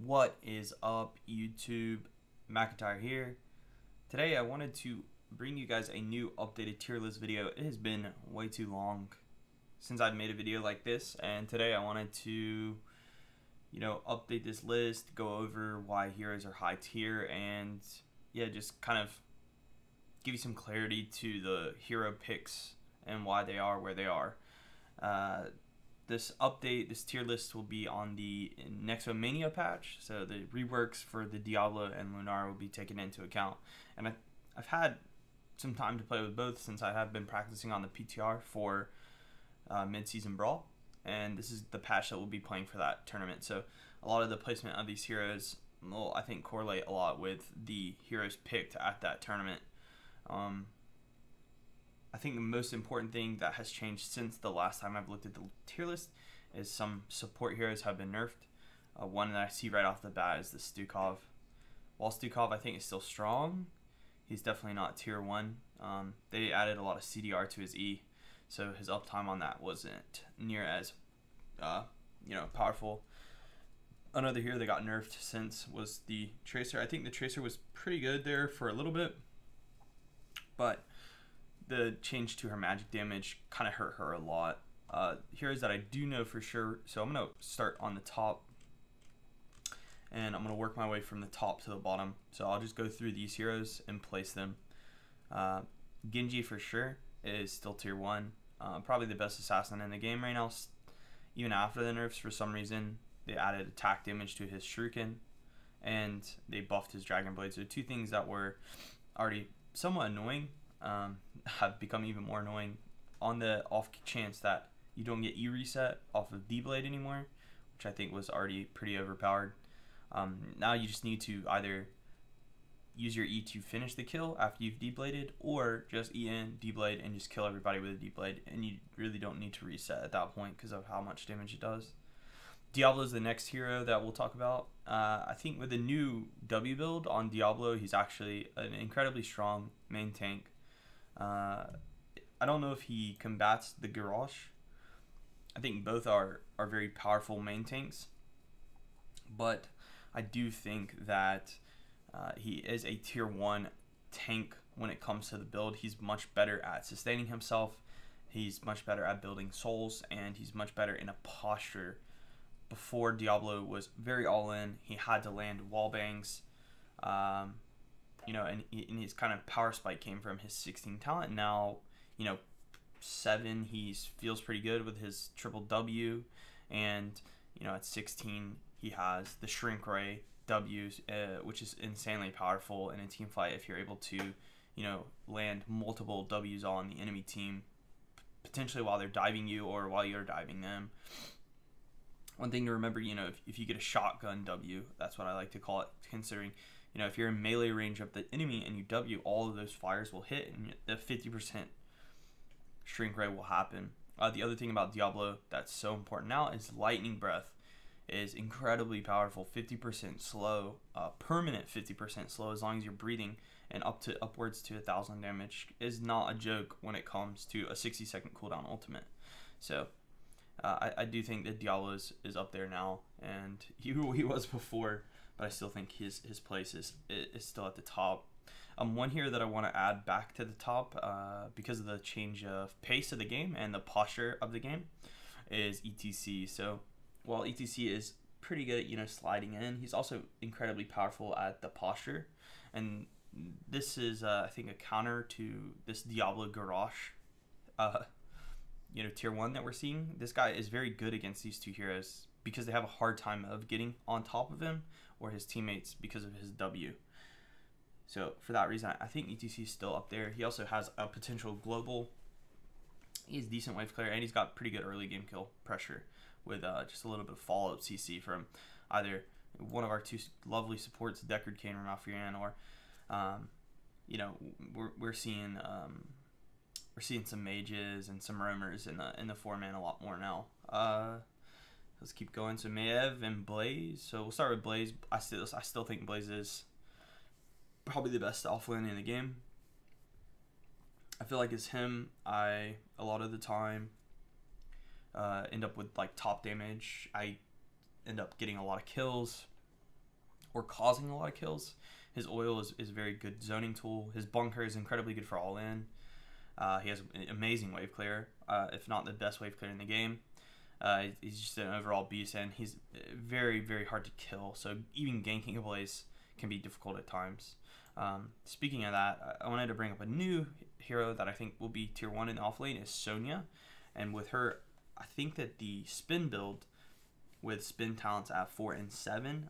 What is up, YouTube? McIntyre here. Today I wanted to bring you guys a new updated tier list video. It has been way too long since I've made a video like this, and today I wanted to update this list, go over why heroes are high tier, and yeah, just kind of give you some clarity to the hero picks and why they are where they are. This tier list will be on the Nexomania patch, so the reworks for the Diablo and Lunar will be taken into account. And I've had some time to play with both since I have been practicing on the PTR for mid-season brawl, and this is the patch that we'll be playing for that tournament. So a lot of the placement of these heroes will, I think, correlate a lot with the heroes picked at that tournament. I think the most important thing that has changed since the last time I've looked at the tier list is some support heroes have been nerfed. One that I see right off the bat is the Stukov. While Stukov I think is still strong, he's definitely not tier 1. They added a lot of CDR to his E, so his uptime on that wasn't near as powerful. Another hero that got nerfed since was the Tracer. I think the Tracer was pretty good there for a little bit, but the change to her magic damage kind of hurt her a lot. Heroes that I do know for sure, so I'm going to start on the top, and I'm going to work my way from the top to the bottom. So I'll just go through these heroes and place them. Genji for sure is still tier 1, probably the best assassin in the game right now. Even after the nerfs, for some reason, they added attack damage to his Shuriken, and they buffed his Dragon Blade. So two things that were already somewhat annoying have become even more annoying on the off chance that you don't get E reset off of D-Blade anymore, which I think was already pretty overpowered. Now you just need to either use your E to finish the kill after you've D-Bladed, or just E in, D-Blade, and just kill everybody with a D-Blade, and you really don't need to reset at that point because of how much damage it does. Diablo is the next hero that we'll talk about. I think with the new W build on Diablo, he's actually an incredibly strong main tank. I don't know if he combats the Garrosh. I think both are very powerful main tanks, but I do think that he is a tier 1 tank when it comes to the build. He's much better at sustaining himself, he's much better at building souls, and he's much better in a posture. Before, Diablo was very all-in. He had to land wall bangs, and his kind of power spike came from his 16 talent. Now, 7, he feels pretty good with his triple W, and at 16 he has the Shrink Ray W, which is insanely powerful in a team fight if you're able to land multiple W's on the enemy team, potentially while they're diving you or while you're diving them. One thing to remember, if you get a shotgun W, that's what I like to call it, considering if you're in melee range of the enemy and you W, all of those fires will hit, and the 50% shrink ray will happen. The other thing about Diablo that's so important now is Lightning Breath is incredibly powerful. 50% slow, permanent 50% slow as long as you're breathing, and upwards to 1,000 damage is not a joke when it comes to a 60-second cooldown ultimate. So I do think that Diablo is up there now, and he was before, but I still think his place is still at the top. One here that I want to add back to the top because of the change of pace of the game and the posture of the game is ETC. So while ETC is pretty good at sliding in, he's also incredibly powerful at the posture, and this is I think a counter to this Diablo Garrosh tier 1 that we're seeing. This guy is very good against these two heroes because they have a hard time of getting on top of him or his teammates because of his W. So for that reason, I think ETC is still up there. He also has a potential global. He's decent wave clear, and he's got pretty good early game kill pressure with just a little bit of follow-up CC from either one of our two lovely supports, Deckard Kane or Malfurion, or we're seeing some mages and some roamers in the 4-man a lot more now. Let's keep going. So Maev and Blaze. So we'll start with Blaze. I still think Blaze is probably the best offlane in the game. I feel like it's him. A lot of the time end up with like top damage. I end up getting a lot of kills. or causing a lot of kills. His oil is a very good zoning tool. His bunker is incredibly good for all in. He has an amazing wave clear, if not the best wave clear in the game. He's just an overall beast, and he's very, very hard to kill. So even ganking a blaze can be difficult at times. Speaking of that, I wanted to bring up a new hero that I think will be tier 1 in the offlane is Sonya. And with her, I think that the spin build with spin talents at 4 and 7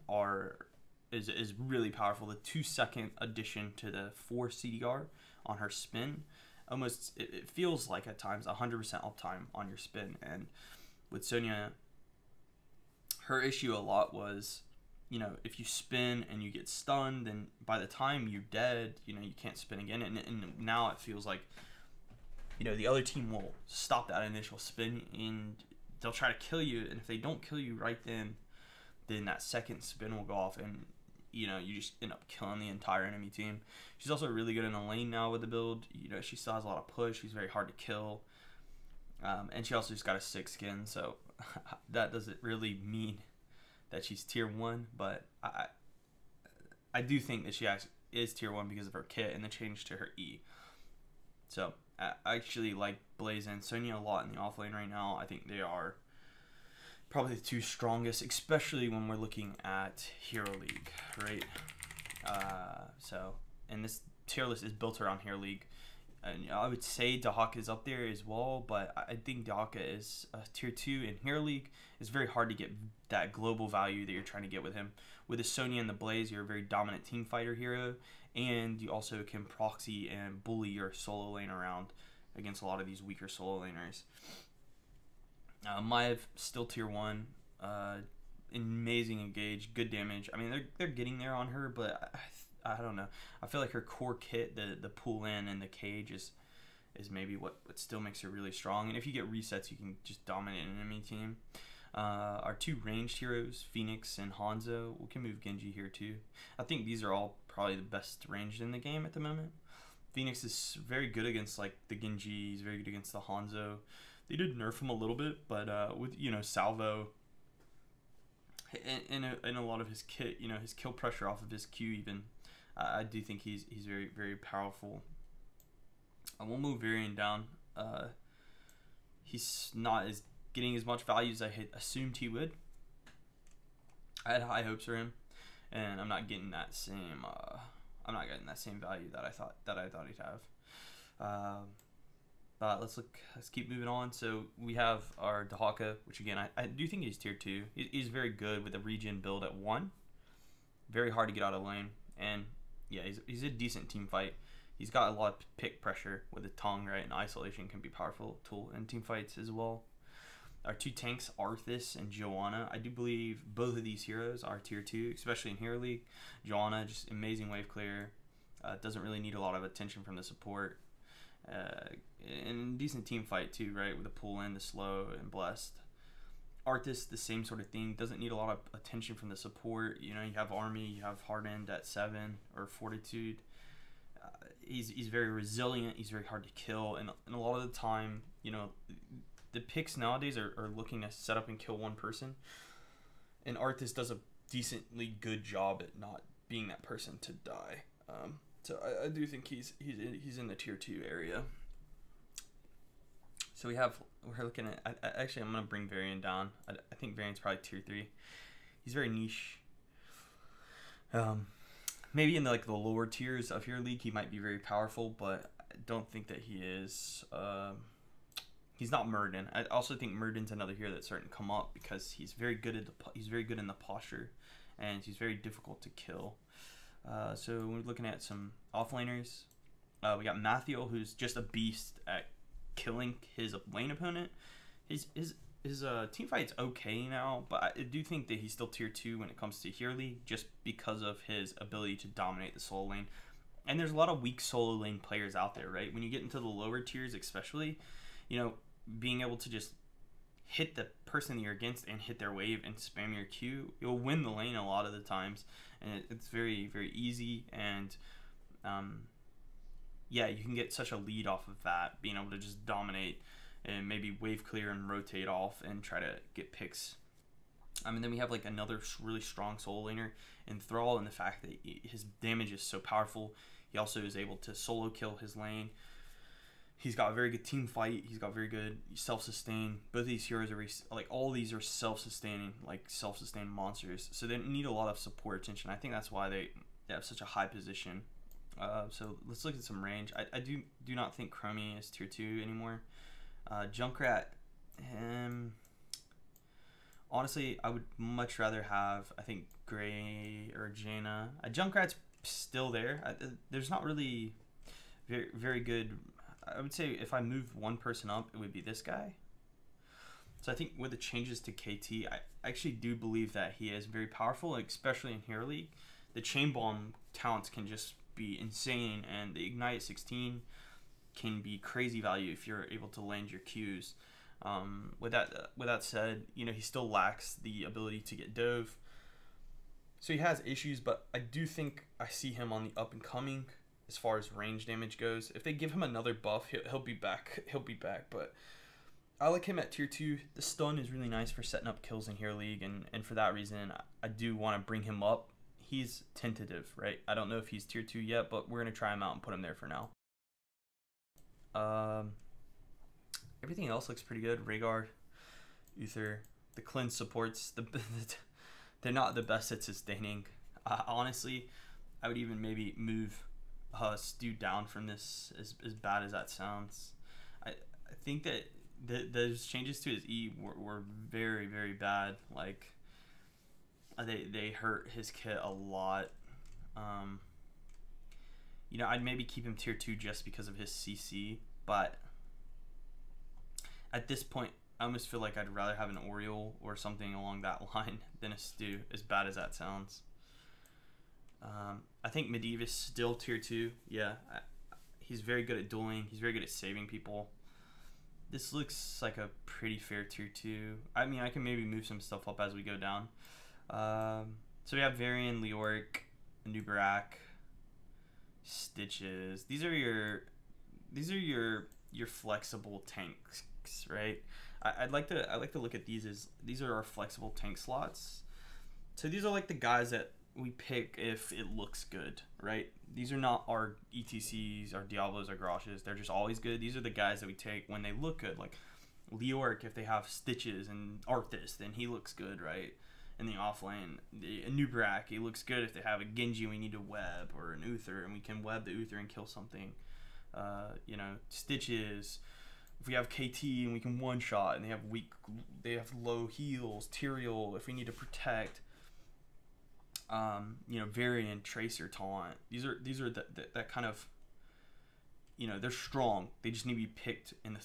is really powerful. The 2-second addition to the 4 CDR on her spin, almost it feels like at times 100% uptime on your spin. And with Sonya, her issue a lot was, you know, if you spin and you get stunned, then by the time you're dead, you know, you can't spin again. And now it feels like, you know, the other team will stop that initial spin and they'll try to kill you. And if they don't kill you right then that second spin will go off, and you know, you just end up killing the entire enemy team. She's also really good in the lane now with the build. You know, she still has a lot of push. She's very hard to kill. And she also just got a 6 skin, so that doesn't really mean that she's tier 1, but I do think that she actually is tier 1 because of her kit and the change to her E. So I actually like Blaze and Sonya a lot in the offlane right now. I think they are probably the 2 strongest, especially when we're looking at Hero League, right? And this tier list is built around Hero League. And I would say Dahaka is up there as well, but I think Dahaka is tier 2 in Hero League. It's very hard to get that global value that you're trying to get with him. With the Sonya and the Blaze, you're a very dominant team fighter hero, and you also can proxy and bully your solo lane around against a lot of these weaker solo laners. Maev still tier 1, amazing engage, good damage. I mean, they're getting there on her, but I don't know. I feel like her core kit, the pull in and the cage is maybe what still makes her really strong. And if you get resets, you can just dominate an enemy team. Our 2 ranged heroes, Phoenix and Hanzo. We can move Genji here too. I think these are all probably the best ranged in the game at the moment. Phoenix is very good against like the Genji. He's very good against the Hanzo. They did nerf him a little bit, but with, you know, Salvo in a lot of his kit, you know, his kill pressure off of his Q even, I do think he's very, very powerful. We'll move Varian down. He's not getting as much value as I had assumed he would. I had high hopes for him, and I'm not getting that same. I'm not getting that same value that I thought he'd have. But let's keep moving on. So we have our Dahaka, which again I do think he's tier 2. He's very good with the regen build at 1. Very hard to get out of lane, and yeah, he's a decent team fight. He's got a lot of pick pressure with the tongue, right? And isolation can be a powerful tool in team fights as well. Our 2 tanks, Arthas and Joanna. I do believe both of these heroes are tier 2, especially in Hero League. Joanna, just amazing wave clear. Doesn't really need a lot of attention from the support. And decent team fight too, right? With the pull in, the slow, and blessed. Arthas, the same sort of thing. Doesn't need a lot of attention from the support. You know, you have Army, you have Hardened at 7 or Fortitude. He's very resilient. He's very hard to kill, and a lot of the time, you know, the picks nowadays are looking to set up and kill one person, and Arthas does a decently good job at not being that person to die. So I do think he's in the tier 2 area. So we're looking at, actually I'm gonna bring Varian down. I think Varian's probably tier 3. He's very niche. Maybe in the lower tiers of Hero League he might be very powerful, but I don't think that he is. He's not Muradin. I also think Muradin's another hero that's starting to come up because he's very good at he's very good in the posture, and he's very difficult to kill. So we're looking at some offlaners. We got Mathiel, who's just a beast at killing his lane opponent. His team fight's okay now, but I do think that he's still tier 2 when it comes to Hero League, just because of his ability to dominate the solo lane. And there's a lot of weak solo lane players out there, right? When you get into the lower tiers especially, you know, being able to just hit the person you're against and hit their wave and spam your Q, you'll win the lane a lot of the times, and it's very, very easy. And yeah, you can get such a lead off of that, being able to just dominate and maybe wave clear and rotate off and try to get picks I mean, then we have like another really strong solo laner in Thrall, and the fact that his damage is so powerful. He also is able to solo kill his lane. He's got a very good team fight. He's got very good self-sustain. Both of these heroes are like, all these are self-sustaining, like self-sustained monsters. So they need a lot of support attention. I think that's why they have such a high position. So let's look at some range. I do not think Chromie is tier 2 anymore. Junkrat, honestly, I would much rather have, I think, Gray or Jaina. Junkrat's still there. There's not really very good. I would say if I move one person up, it would be this guy. So I think with the changes to KT, I actually do believe that he is very powerful, especially in Hero League. The Chain Bomb talents can just be insane, and the Ignite 16 can be crazy value if you're able to land your Qs. With that said, you know, he still lacks the ability to get dove. So he has issues, but I do think I see him on the up and coming as far as range damage goes. If they give him another buff, he'll be back. He'll be back, but I like him at tier 2. The stun is really nice for setting up kills in Hero League, and for that reason, I do want to bring him up. He's tentative, right? I don't know if he's tier 2 yet, but we're going to try him out and put him there for now. Everything else looks pretty good. Rhaegar, Uther, the cleanse supports. They're not the best at sustaining. Honestly, I would even maybe move Stu down from this, as bad as that sounds. I think that those changes to his E were very, very bad. Like, they hurt his kit a lot. You know, I'd maybe keep him tier 2 just because of his CC, but at this point, I almost feel like I'd rather have an Oriole or something along that line than a Stu, as bad as that sounds. I think Medivh is still tier 2. Yeah, he's very good at dueling. He's very good at saving people. This looks like a pretty fair tier 2. I mean, I can maybe move some stuff up as we go down. So we have Varian, Leoric, Nubarak, Stitches. These are your flexible tanks, right? I'd like to look at these as these are our flexible tank slots. So these are like the guys that we pick if it looks good, right? These are not our ETCs, our Diablos, our Groshes. They're just always good. These are the guys that we take when they look good. Like Leoric, if they have Stitches and Arthas, then he looks good, right? In the offlane, the Nubarak, he looks good if they have a Genji we need to web, or an Uther, and we can web the Uther and kill something. You know, Stitches, if we have KT and we can one shot, and they have low heals. Tyrael, if we need to protect. You know, Varian, Tracer, Taunt. These are that kind of, you know, they're strong. They just need to be picked in the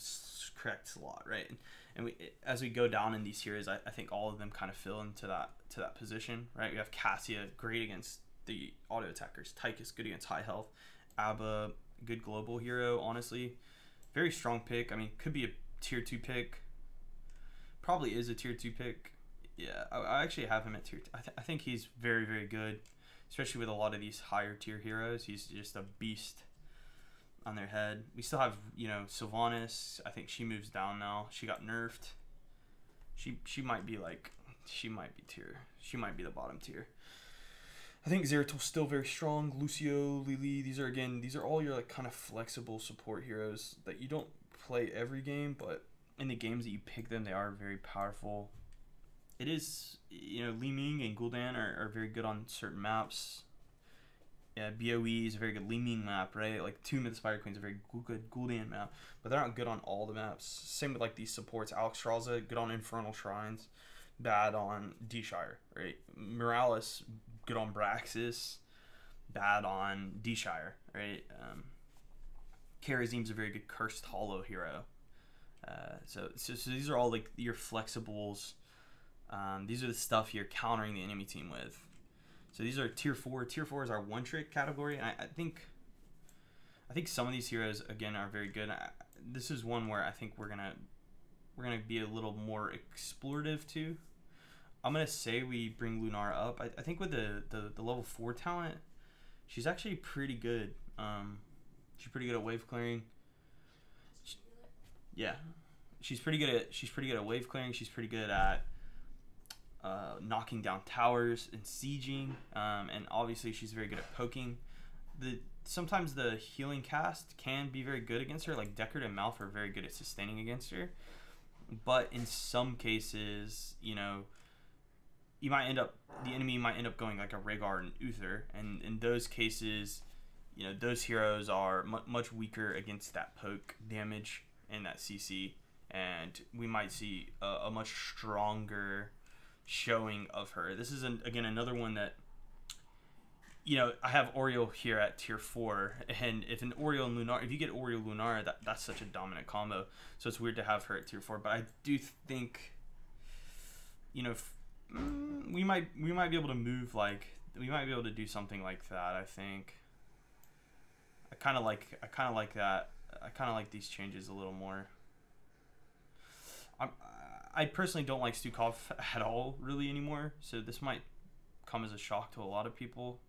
correct slot, right? And we, as we go down in these series, I think all of them kind of fill into that position, right? We have Cassia, great against the auto attackers. Tychus, good against high health. Abba, good global hero, honestly. Very strong pick. I mean, could be a tier 2 pick. Probably is a tier 2 pick. Yeah, I actually have him at tier 2. I think he's very, very good, especially with a lot of these higher tier heroes. He's just a beast on their head. We still have, you know, Sylvanas. I think she moves down now. She got nerfed. She might be like, she might be the bottom tier. I think Zeratil's still very strong. Lucio, Lily, these are all your like kind of flexible support heroes that you don't play every game, but in the games that you pick them, they are very powerful. It is, you know, Li Ming and Gul'dan are very good on certain maps. Yeah, BOE is a very good Li Ming map, right? Like Tomb of the Spider Queen is a very good Gul'dan map, but they're not good on all the maps. Same with like these supports. Alex Straza, good on Infernal Shrines, bad on D-Shire, right? Morales, good on Braxis, bad on D-Shire, right? Karazim's a very good Cursed Hollow hero. So these are all like your flexibles. These are the stuff you're countering the enemy team with. So these are tier 4. Tier 4 is our one trick category, and I think some of these heroes again are very good. This is one where I think we're gonna be a little more explorative too. I'm gonna say we bring Lunara up. I think with the level 4 talent, she's actually pretty good. She's pretty good at wave clearing. Yeah, she's pretty good at wave clearing. She's pretty good at knocking down towers and sieging, and obviously she's very good at poking. Sometimes the healing cast can be very good against her, like Deckard and Malf are very good at sustaining against her, but in some cases, you know, the enemy might end up going like a Rhaegar and Uther, and in those cases, you know, those heroes are much weaker against that poke damage and that CC, and we might see a much stronger showing of her. This is again another one that, you know, I have Oriole here at tier 4, and if an Oriole and Lunar, if you get Oriole Lunar, that's such a dominant combo, so it's weird to have her at tier 4. But I do think, you know, we might be able to move, like, we might be able to do something like that. I think I kind of like that. I kind of like these changes a little more. I personally don't like Stukov at all really anymore, so this might come as a shock to a lot of people,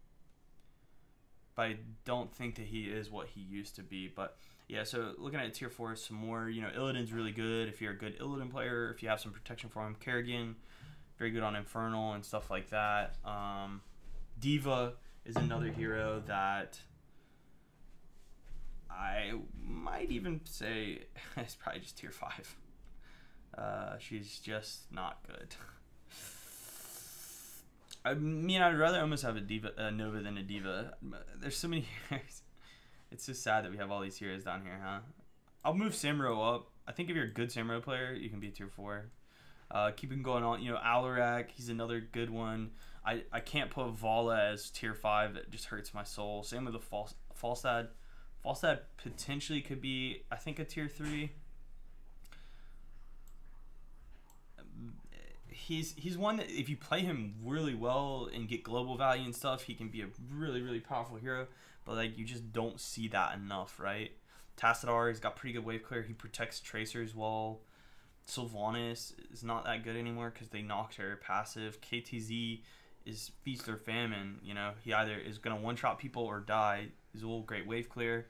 but I don't think that he is what he used to be. But yeah, so looking at tier 4 some more, you know, Illidan's really good if you're a good Illidan player, if you have some protection for him. Kerrigan, very good on Infernal and stuff like that. Diva is another hero that I might even say is probably just tier 5. She's just not good. I mean, I'd rather almost have a Nova than a Diva. There's so many heroes. It's so sad that we have all these heroes down here, huh? I'll move Samuro up. I think if you're a good Samuro player, you can be tier 4. Keeping going on, you know, Alarak, he's another good one. I can't put Vala as tier 5. It just hurts my soul. Same with the Falstad. Falstad potentially could be, I think, a tier 3. He's one that if you play him really well and get global value and stuff, he can be a really, really powerful hero, but like you just don't see that enough, right? Tassadar, he's got pretty good wave clear. He protects tracers well. Sylvanas is not that good anymore because they knocked her passive. KTZ is feast or famine, you know. He either is going to one-shot people or die. He's a little great wave clear.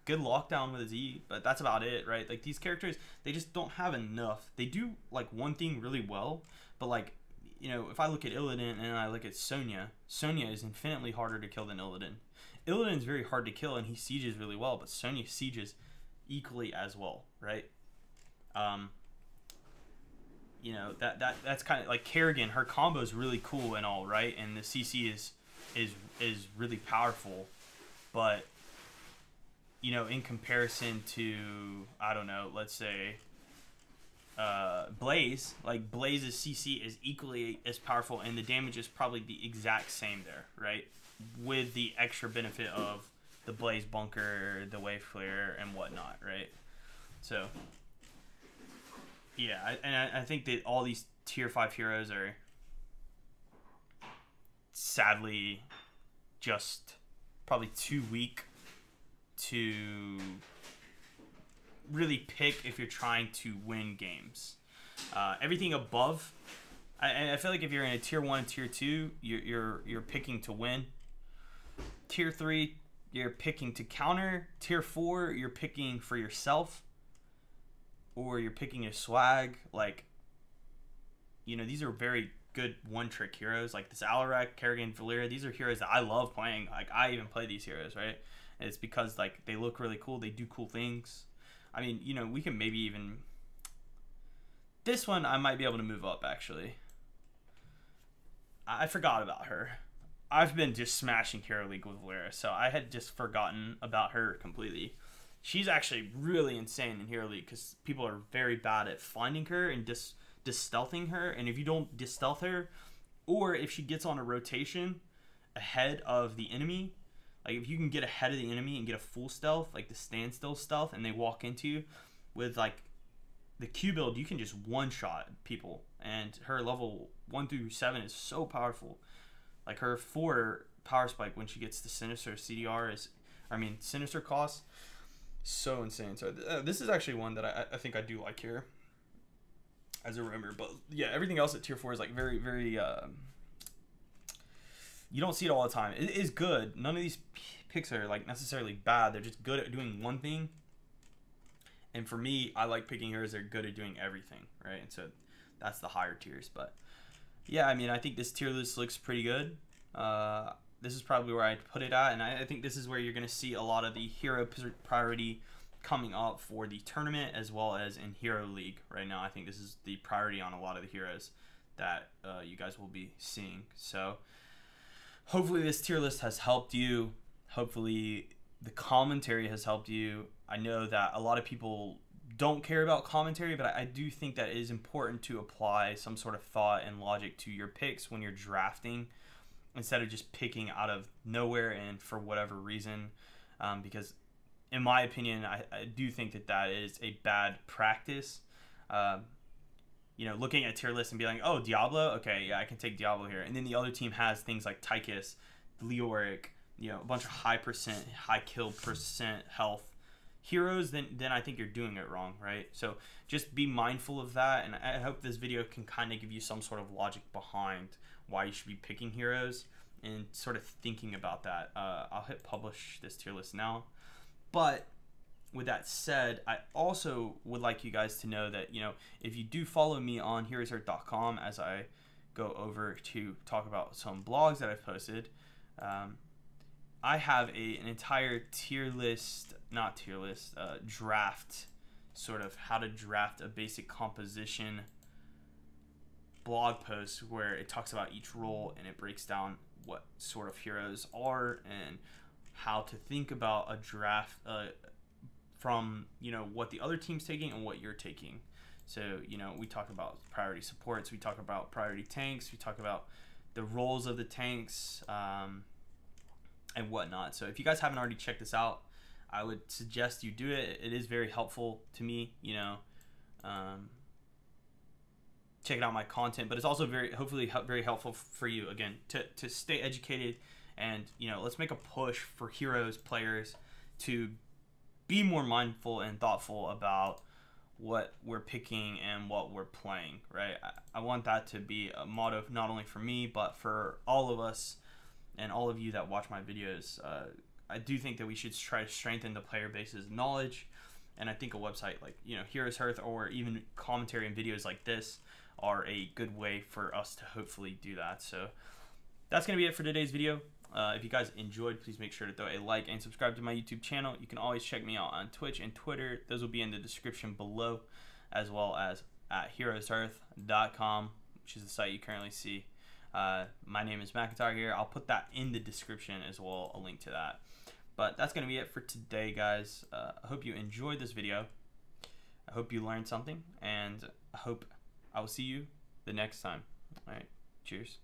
Good lockdown with his E, but that's about it, right? Like, these characters, they just don't have enough. They do, like, one thing really well, but, like, you know, if I look at Illidan and I look at Sonya is infinitely harder to kill than Illidan. Illidan's very hard to kill, and he sieges really well, but Sonya sieges equally as well, right? You know, that's kind of, like, Kerrigan, her combo is really cool and all, right? And the CC is really powerful, but you know, in comparison to, I don't know, let's say Blaze, like Blaze's CC is equally as powerful and the damage is probably the exact same there, right? With the extra benefit of the Blaze bunker, the wave clear, and whatnot, right? So, yeah, I think that all these tier 5 heroes are sadly just probably too weak to really pick if you're trying to win games. Everything above, I feel like if you're in a tier 1, tier 2, you're picking to win. Tier 3, you're picking to counter. Tier 4, you're picking for yourself, or you're picking a swag. Like, you know, these are very good one-trick heroes. Like this Alarak, Kerrigan, Valyria. These are heroes that I love playing. Like, I even play these heroes, right? And it's because, like, they look really cool. They do cool things. I mean, you know, we can maybe even... This one, I might be able to move up, actually. I forgot about her. I've been just smashing Hero League with Valyria, so I had just forgotten about her completely. She's actually really insane in Hero League because people are very bad at finding her and dis-stealthing her. And if you don't dis-stealth her, or if she gets on a rotation ahead of the enemy... Like, if you can get ahead of the enemy and get a full stealth, like the standstill stealth, and they walk into you with, like, the Q build, you can just one-shot people. And her level 1 through 7 is so powerful. Like, her 4 power spike when she gets the Sinister CDR is... Sinister cost, so insane. So, this is actually one that I think I do like here, as I remember. But, yeah, everything else at tier 4 is, like, very, very... You don't see it all the time. It is good. None of these picks are like necessarily bad. They're just good at doing one thing. And for me, I like picking heroes that are good at doing everything, right? And so that's the higher tiers. But yeah, I mean, I think this tier list looks pretty good. This is probably where I'd put it at, and I think this is where you're going to see a lot of the hero priority coming up for the tournament as well as in Hero League right now. I think this is the priority on a lot of the heroes that you guys will be seeing. So hopefully this tier list has helped you. Hopefully the commentary has helped you. I know that a lot of people don't care about commentary, but I do think that it is important to apply some sort of thought and logic to your picks when you're drafting, instead of just picking out of nowhere and for whatever reason, because in my opinion, I do think that that is a bad practice. You know, looking at a tier list and being like, oh, Diablo, okay, yeah, I can take Diablo here, and then the other team has things like Tychus, Leoric, you know, a bunch of high kill percent health heroes, then I think you're doing it wrong, right? So just be mindful of that, and I hope this video can kind of give you some sort of logic behind why you should be picking heroes and sort of thinking about that. I'll hit publish this tier list now, but with that said, I also would like you guys to know that, you know, if you do follow me on heroesearth.com as I go over to talk about some blogs that I've posted, I have an entire draft, sort of how to draft a basic composition blog post where it talks about each role and it breaks down what sort of heroes are and how to think about a draft from, you know, what the other team's taking and what you're taking. So, you know, we talk about priority supports, we talk about priority tanks, we talk about the roles of the tanks, and whatnot. So if you guys haven't already checked this out, I would suggest you do it. It is very helpful to me, you know, checking out my content, but it's also hopefully very helpful for you, again, to stay educated. And, you know, let's make a push for heroes players to be more mindful and thoughtful about what we're picking and what we're playing, right? I want that to be a motto not only for me, but for all of us and all of you that watch my videos. I do think that we should try to strengthen the player base's knowledge, and I think a website like, you know, Heroes Hearth, or even commentary and videos like this, are a good way for us to hopefully do that. So that's going to be it for today's video. If you guys enjoyed, please make sure to throw a like and subscribe to my YouTube channel. You can always check me out on Twitch and Twitter. Those will be in the description below, as well as at heroesearth.com, which is the site you currently see. My name is McIntyre here. I'll put that in the description as well, a link to that. But that's going to be it for today, guys. I hope you enjoyed this video. I hope you learned something, and I hope I will see you the next time. All right, cheers.